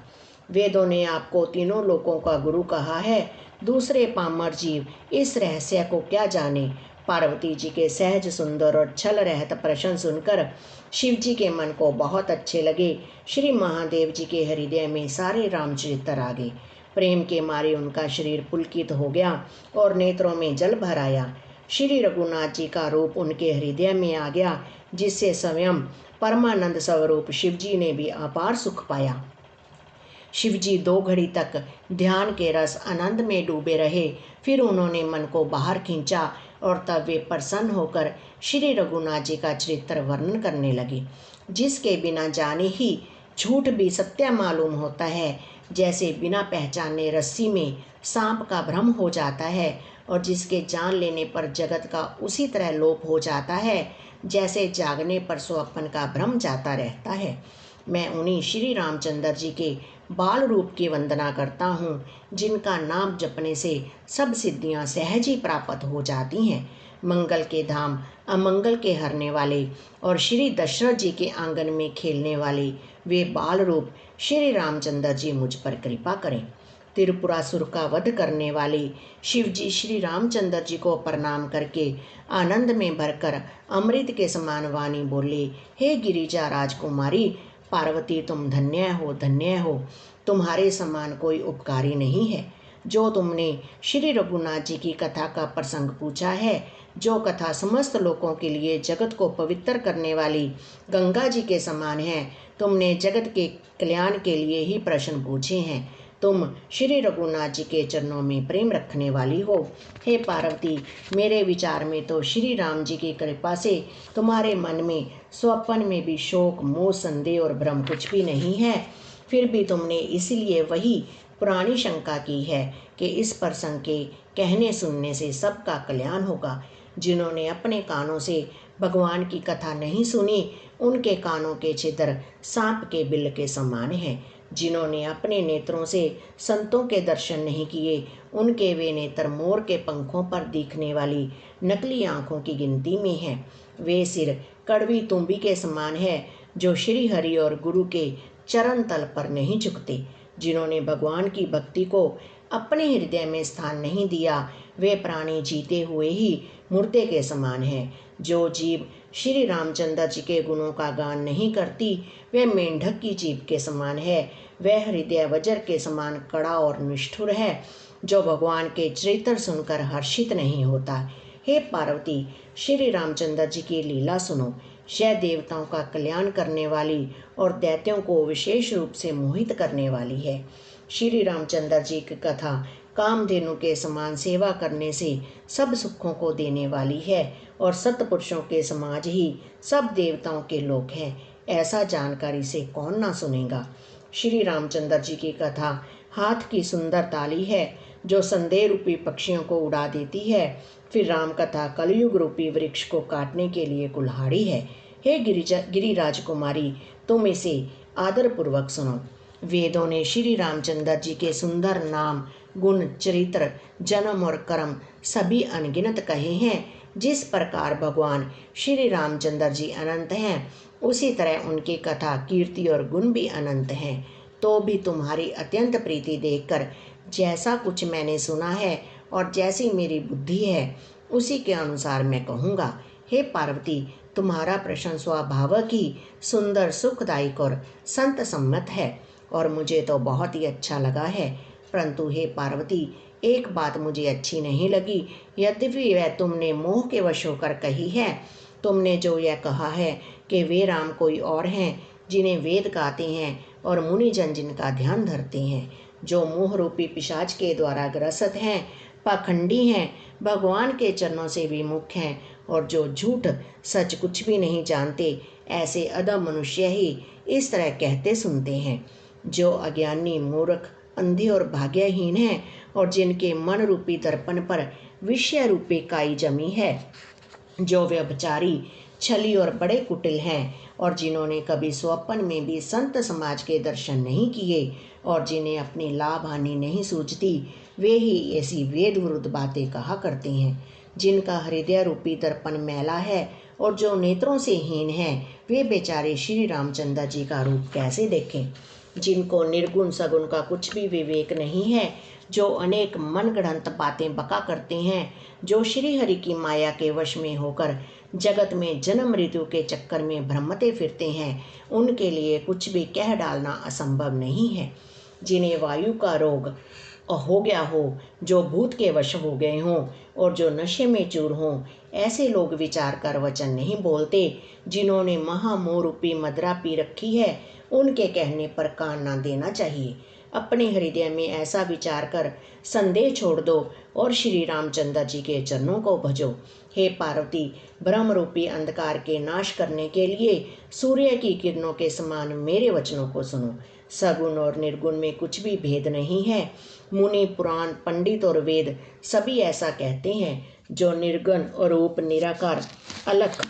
वेदों ने आपको तीनों लोकों का गुरु कहा है। दूसरे पामर जीव इस रहस्य को क्या जाने। पार्वती जी के सहज सुंदर और छल रहत प्रश्न सुनकर शिव जी के मन को बहुत अच्छे लगे। श्री महादेव जी के हृदय में सारे रामचरित्र आ गए। प्रेम के मारे उनका शरीर पुलकित हो गया और नेत्रों में जल भर आया। श्री रघुनाथ जी का रूप उनके हृदय में आ गया, जिससे स्वयं परमानंद स्वरूप शिव जी ने भी अपार सुख पाया। शिव जी 2 घड़ी तक ध्यान के रस आनंद में डूबे रहे। फिर उन्होंने मन को बाहर खींचा और तब वे प्रसन्न होकर श्री रघुनाथ जी का चरित्र वर्णन करने लगे, जिसके बिना जाने ही झूठ भी सत्य मालूम होता है। जैसे बिना पहचाने रस्सी में सांप का भ्रम हो जाता है और जिसके जान लेने पर जगत का उसी तरह लोप हो जाता है, जैसे जागने पर स्वप्न का भ्रम जाता रहता है। मैं उन्हीं श्री रामचंद्र जी के बाल रूप की वंदना करता हूँ, जिनका नाम जपने से सब सिद्धियाँ सहज ही प्राप्त हो जाती हैं। मंगल के धाम, अमंगल के हरने वाले और श्री दशरथ जी के आंगन में खेलने वाले वे बाल रूप श्री रामचंद्र जी मुझ पर कृपा करें। त्रिपुरासुर का वध करने वाले शिव जी श्री रामचंद्र जी को प्रणाम करके आनंद में भरकर अमृत के समान वाणी बोले, हे गिरिजा राजकुमारी पार्वती, तुम धन्य हो, धन्य हो। तुम्हारे समान कोई उपकारी नहीं है। जो तुमने श्री रघुनाथ जी की कथा का प्रसंग पूछा है, जो कथा समस्त लोगों के लिए जगत को पवित्र करने वाली गंगा जी के समान है, तुमने जगत के कल्याण के लिए ही प्रश्न पूछे हैं। तुम श्री रघुनाथ जी के चरणों में प्रेम रखने वाली हो। हे पार्वती, मेरे विचार में तो श्री राम जी की कृपा से तुम्हारे मन में स्वप्न में भी शोक, मोह, संदेह और भ्रम कुछ भी नहीं है। फिर भी तुमने इसलिए वही पुरानी शंका की है कि इस प्रसंग के कहने सुनने से सबका कल्याण होगा। जिन्होंने अपने कानों से भगवान की कथा नहीं सुनी, उनके कानों के छिद्र सांप के बिल के समान हैं। जिन्होंने अपने नेत्रों से संतों के दर्शन नहीं किए, उनके वे नेत्र मोर के पंखों पर दिखने वाली नकली आँखों की गिनती में हैं। वे सिर कड़वी तुम्बी के समान है, जो श्री हरि और गुरु के चरण तल पर नहीं झुकते। जिन्होंने भगवान की भक्ति को अपने हृदय में स्थान नहीं दिया, वे प्राणी जीते हुए ही मुर्दे के समान हैं। जो जीव श्री रामचंद्र जी के गुणों का गान नहीं करती, वह मेंढक की जीभ के समान है। वह हृदय वज्र के समान कड़ा और निष्ठुर है, जो भगवान के चरित्र सुनकर हर्षित नहीं होता। हे पार्वती, श्री रामचंद्र जी की लीला सुनो। यह देवताओं का कल्याण करने वाली और दैत्यों को विशेष रूप से मोहित करने वाली है। श्री रामचंद्र जी की कथा कामधेनु के समान सेवा करने से सब सुखों को देने वाली है और सत्पुरुषों के समाज ही सब देवताओं के लोक हैं। ऐसा जानकारी से कौन ना सुनेगा। श्री रामचंद्र जी की कथा हाथ की सुंदर ताली है, जो संदेह रूपी पक्षियों को उड़ा देती है। फिर राम कथा कलयुग रूपी वृक्ष को काटने के लिए कुल्हाड़ी है। हे गिरिराज कुमारी, तुम इसे आदरपूर्वक सुनो। वेदों ने श्री रामचंद्र जी के सुंदर नाम, गुण, चरित्र, जन्म और कर्म सभी अनगिनत कहे हैं। जिस प्रकार भगवान श्री रामचंद्र जी अनंत हैं, उसी तरह उनकी कथा, कीर्ति और गुण भी अनंत हैं। तो भी तुम्हारी अत्यंत प्रीति देखकर जैसा कुछ मैंने सुना है और जैसी मेरी बुद्धि है, उसी के अनुसार मैं कहूँगा। हे पार्वती, तुम्हारा प्रश्न स्वाभाविक ही सुंदर, सुखदायक और संत सम्मत है और मुझे तो बहुत ही अच्छा लगा है। परंतु हे पार्वती, एक बात मुझे अच्छी नहीं लगी, यद्यपि वह तुमने मोह के वश होकर कही है। तुमने जो यह कहा है कि वे राम कोई और हैं, जिन्हें वेद गाते हैं और मुनिजन जिनका ध्यान धरते हैं, जो मोह रूपी पिशाच के द्वारा ग्रसित हैं, पाखंडी हैं, भगवान के चरणों से विमुख हैं और जो झूठ सच कुछ भी नहीं जानते, ऐसे अधम मनुष्य ही इस तरह कहते सुनते हैं। जो अज्ञानी, मूर्ख, अंधे और भाग्यहीन हैं और जिनके मन रूपी दर्पण पर विषय रूपी काई जमी है, जो व्यभिचारी, छली और बड़े कुटिल हैं और जिन्होंने कभी स्वप्न में भी संत समाज के दर्शन नहीं किए और जिन्हें अपनी लाभ हानि नहीं सूझती, वे ही ऐसी वेद विरुद्ध बातें कहा करते हैं। जिनका हृदय रूपी दर्पण मैला है और जो नेत्रों से हीन हैं, वे बेचारे श्री रामचंद्र जी का रूप कैसे देखें। जिनको निर्गुण सगुण का कुछ भी विवेक नहीं है, जो अनेक मनगढ़ंत बातें बका करते हैं, जो श्री हरि की माया के वश में होकर जगत में जन्म मृत्यु के चक्कर में भ्रमते फिरते हैं, उनके लिए कुछ भी कह डालना असंभव नहीं है। जिन्हें वायु का रोग हो गया हो, जो भूत के वश हो गए हों और जो नशे में चूर हों, ऐसे लोग विचार कर वचन नहीं बोलते। जिन्होंने महामोह रूपी मदरा पी रखी है, उनके कहने पर कान ना देना चाहिए। अपने हृदय में ऐसा विचार कर संदेह छोड़ दो और श्री रामचंद्र जी के चरणों को भजो। हे पार्वती, ब्रह्म रूपी अंधकार के नाश करने के लिए सूर्य की किरणों के समान मेरे वचनों को सुनो। सगुण और निर्गुण में कुछ भी भेद नहीं है। मुनि, पुराण, पंडित और वेद सभी ऐसा कहते हैं। जो निर्गुण और रूप निराकार, अलख,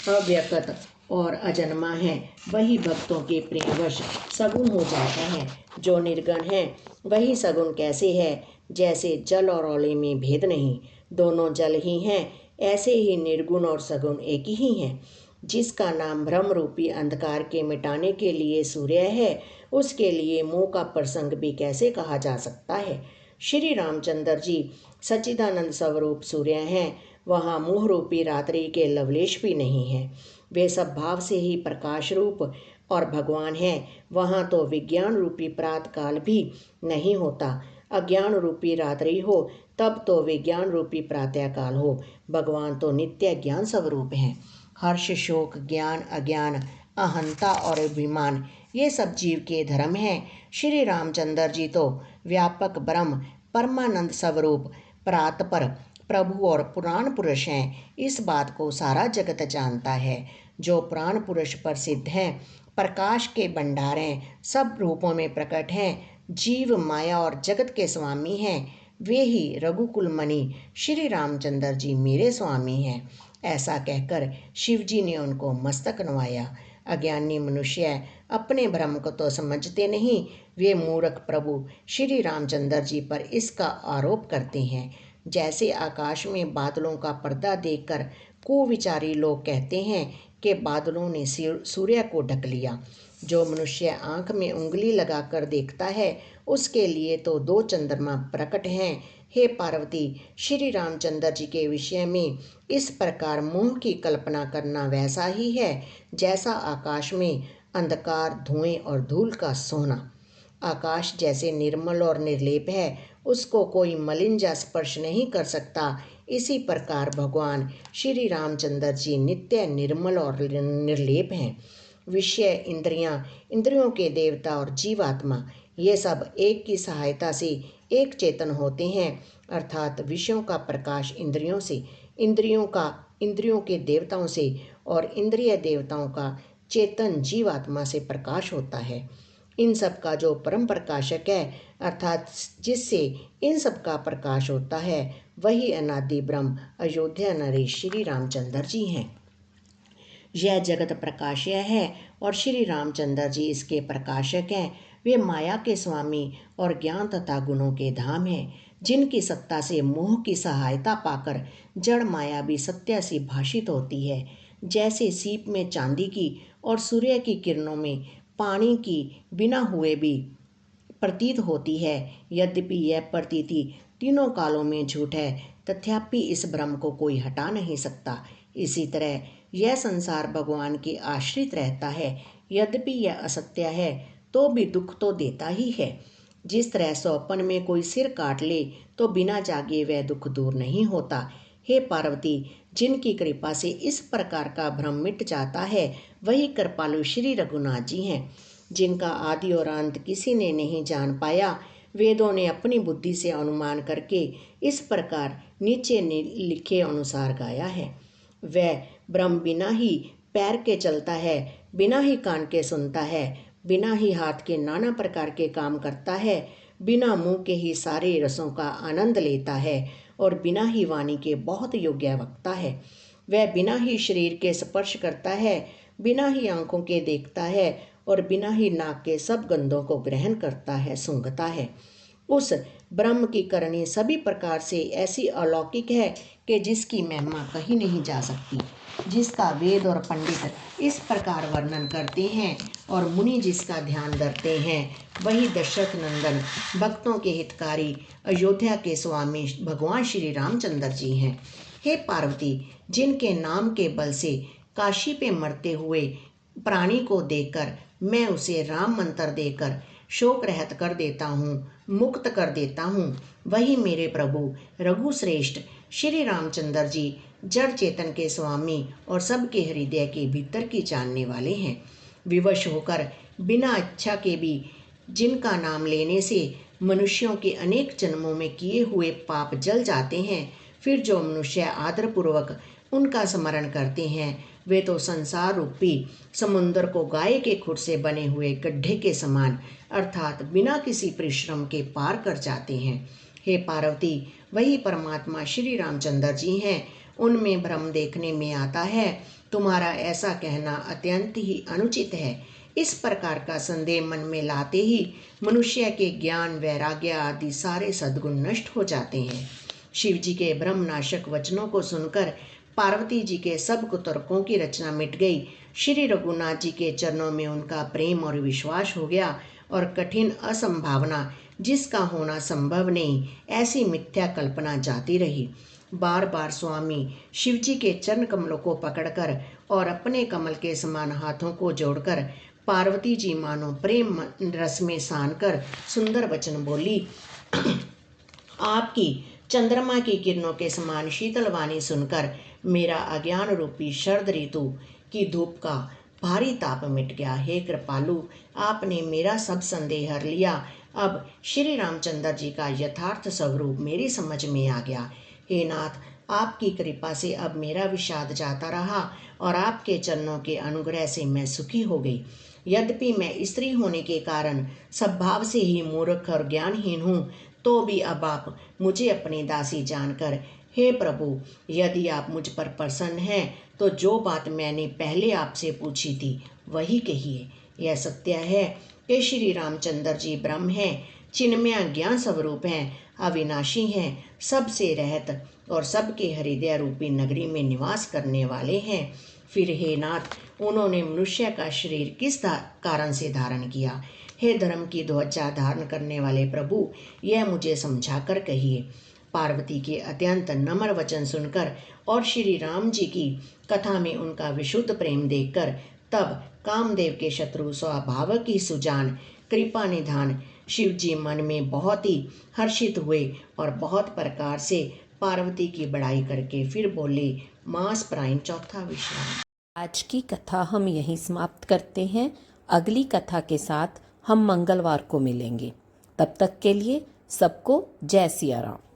अव्यक्त और अजन्मा है, वही भक्तों के प्रेमवश सगुण हो जाता है। जो निर्गुण है वही सगुण कैसे है? जैसे जल और औले में भेद नहीं, दोनों जल ही हैं, ऐसे ही निर्गुण और सगुण एक ही हैं। जिसका नाम भ्रम रूपी अंधकार के मिटाने के लिए सूर्य है, उसके लिए मोह का प्रसंग भी कैसे कहा जा सकता है? श्री रामचंद्र जी सच्चिदानंद स्वरूप सूर्य हैं, वहाँ मोह रूपी रात्रि के लवलेश भी नहीं है। वे सब भाव से ही प्रकाश रूप और भगवान हैं। वहाँ तो विज्ञान रूपी प्रातः काल भी नहीं होता। अज्ञान रूपी रात्रि हो तब तो विज्ञान रूपी प्रातः काल हो। भगवान तो नित्य ज्ञान स्वरूप हैं। हर्ष, शोक, ज्ञान, अज्ञान, अहंता और अभिमान, ये सब जीव के धर्म हैं। श्री रामचंद्र जी तो व्यापक ब्रह्म, परमानंद स्वरूप, परात्पर प्रभु और पुराण पुरुष हैं। इस बात को सारा जगत जानता है। जो पुराण पुरुष प्रसिद्ध हैं, प्रकाश के भंडार हैं, सब रूपों में प्रकट हैं, जीव, माया और जगत के स्वामी हैं, वे ही रघुकुल मणि श्री रामचंद्र जी मेरे स्वामी हैं। ऐसा कहकर शिव जी ने उनको मस्तक नवाया। अज्ञानी मनुष्य अपने भ्रम को तो समझते नहीं, वे मूर्ख प्रभु श्री रामचंद्र जी पर इसका आरोप करते हैं। जैसे आकाश में बादलों का पर्दा देखकर कुविचारी लोग कहते हैं कि बादलों ने सूर्य को ढक लिया। जो मनुष्य आंख में उंगली लगाकर देखता है, उसके लिए तो दो चंद्रमा प्रकट हैं। हे पार्वती, श्री रामचंद्र जी के विषय में इस प्रकार मोह की कल्पना करना वैसा ही है जैसा आकाश में अंधकार, धुएं और धूल का सोना। आकाश जैसे निर्मल और निर्लेप है, उसको कोई मलिन या स्पर्श नहीं कर सकता। इसी प्रकार भगवान श्री रामचंद्र जी नित्य निर्मल और निर्लेप हैं। विषय, इंद्रियां, इंद्रियों के देवता और जीवात्मा, ये सब एक की सहायता से एक चेतन होते हैं। अर्थात विषयों का प्रकाश इंद्रियों से, इंद्रियों का इंद्रियों के देवताओं से और इंद्रिय देवताओं का चेतन जीवात्मा से प्रकाश होता है। इन सब का जो परम प्रकाशक है, अर्थात जिससे इन सब का प्रकाश होता है, वही अनादि ब्रह्म अयोध्या नरेश श्री रामचंद्र जी हैं। यह जगत प्रकाश्य है और श्री रामचंद्र जी इसके प्रकाशक हैं। वे माया के स्वामी और ज्ञान तथा गुणों के धाम हैं, जिनकी सत्ता से मोह की सहायता पाकर जड़ माया भी सत्य से भाषित होती है। जैसे सीप में चांदी की और सूर्य की किरणों में पानी की बिना हुए भी प्रतीत होती है, यद्यपि यह प्रतीति तीनों कालों में झूठ है, तथापि इस भ्रम को कोई हटा नहीं सकता। इसी तरह यह संसार भगवान के आश्रित रहता है, यद्यपि यह असत्य है तो भी दुख तो देता ही है। जिस तरह सौपन में कोई सिर काट ले तो बिना जागे वह दुख दूर नहीं होता। हे पार्वती, जिनकी कृपा से इस प्रकार का भ्रम मिट जाता है, वही कृपालु श्री रघुनाथ जी हैं, जिनका आदि और अंत किसी ने नहीं जान पाया। वेदों ने अपनी बुद्धि से अनुमान करके इस प्रकार नीचे लिखे अनुसार गाया है। वह ब्रह्म बिना ही पैर के चलता है, बिना ही कान के सुनता है, बिना ही हाथ के नाना प्रकार के काम करता है, बिना मुंह के ही सारे रसों का आनंद लेता है और बिना ही वाणी के बहुत योग्य वक्ता है। वह बिना ही शरीर के स्पर्श करता है, बिना ही आंखों के देखता है और बिना ही नाक के सब गंधों को ग्रहण करता है, सूंघता है। उस ब्रह्म की करनी सभी प्रकार से ऐसी अलौकिक है कि जिसकी महिमा कही नहीं जा सकती, जिसका वेद और पंडित इस प्रकार वर्णन करते हैं और मुनि जिसका ध्यान धरते हैं, वही दशरथ नंदन भक्तों के हितकारी अयोध्या के स्वामी भगवान श्री रामचंद्र जी हैं। हे पार्वती, जिनके नाम के बल से काशी पे मरते हुए प्राणी को देखकर मैं उसे राम मंत्र देकर शोक रहित कर देता हूँ, मुक्त कर देता हूँ, वही मेरे प्रभु रघुश्रेष्ठ श्री रामचंद्र जी जड़ चेतन के स्वामी और सबके हृदय के भीतर की जानने वाले हैं। विवश होकर बिना इच्छा के भी जिनका नाम लेने से मनुष्यों के अनेक जन्मों में किए हुए पाप जल जाते हैं, फिर जो मनुष्य आदरपूर्वक उनका स्मरण करते हैं, वे तो संसार रूपी समुद्र को गाय के खुर से बने हुए गड्ढे के समान अर्थात बिना किसी परिश्रम के पार कर जाते हैं। हे पार्वती, वही परमात्मा श्री रामचंद्र जी हैं। उनमें भ्रम देखने में आता है। तुम्हारा ऐसा कहना अत्यंत ही अनुचित है। इस प्रकार का संदेह मन में लाते ही मनुष्य के ज्ञान, वैराग्य आदि सारे सद्गुण नष्ट हो जाते हैं। शिव जी के ब्रह्मनाशक वचनों को सुनकर पार्वती जी के सब कुतर्कों की रचना मिट गई। श्री रघुनाथ जी के चरणों में उनका प्रेम और विश्वास हो गया और कठिन असंभावना जिसका होना संभव नहीं, ऐसी मिथ्या कल्पना जाती रही। बार बार स्वामी शिव जी के चरण कमलों को पकड़कर और अपने कमल के समान हाथों को जोड़कर पार्वती जी मानो प्रेम रस में सान कर सुंदर वचन बोली। आपकी चंद्रमा की किरणों के समान शीतल वाणी सुनकर मेरा अज्ञान रूपी शरद ऋतु की धूप का भारी ताप मिट गया। हे कृपालु, आपने मेरा सब संदेह हर लिया। अब श्री रामचंद्र जी का यथार्थ स्वरूप मेरी समझ में आ गया। हे नाथ, आपकी कृपा से अब मेरा विषाद जाता रहा और आपके चरणों के अनुग्रह से मैं सुखी हो गई। यद्यपि मैं स्त्री होने के कारण स्वभाव से ही मूर्ख और ज्ञानहीन हूँ, तो भी अब आप मुझे अपनी दासी जानकर, हे प्रभु, यदि आप मुझ पर प्रसन्न हैं तो जो बात मैंने पहले आपसे पूछी थी वही कहिए। यह सत्य है कि श्री रामचंद्र जी ब्रह्म हैं, चिन्मय ज्ञान स्वरूप हैं, अविनाशी हैं, सबसे रहत और सबके हृदय रूपी नगरी में निवास करने वाले हैं। फिर हे नाथ, उन्होंने मनुष्य का शरीर किस कारण से धारण किया? हे धर्म की ध्वजा धारण करने वाले प्रभु, यह मुझे समझा कर कहिए। पार्वती के अत्यंत नम्र वचन सुनकर और श्री राम जी की कथा में उनका विशुद्ध प्रेम देखकर तब कामदेव के शत्रु स्वभाव की सुजान कृपा निधान शिव जी मन में बहुत ही हर्षित हुए और बहुत प्रकार से पार्वती की बड़ाई करके फिर बोले। मास प्रायण चौथा विषय। आज की कथा हम यहीं समाप्त करते हैं। अगली कथा के साथ हम मंगलवार को मिलेंगे। तब तक के लिए सबको जय सिया राम।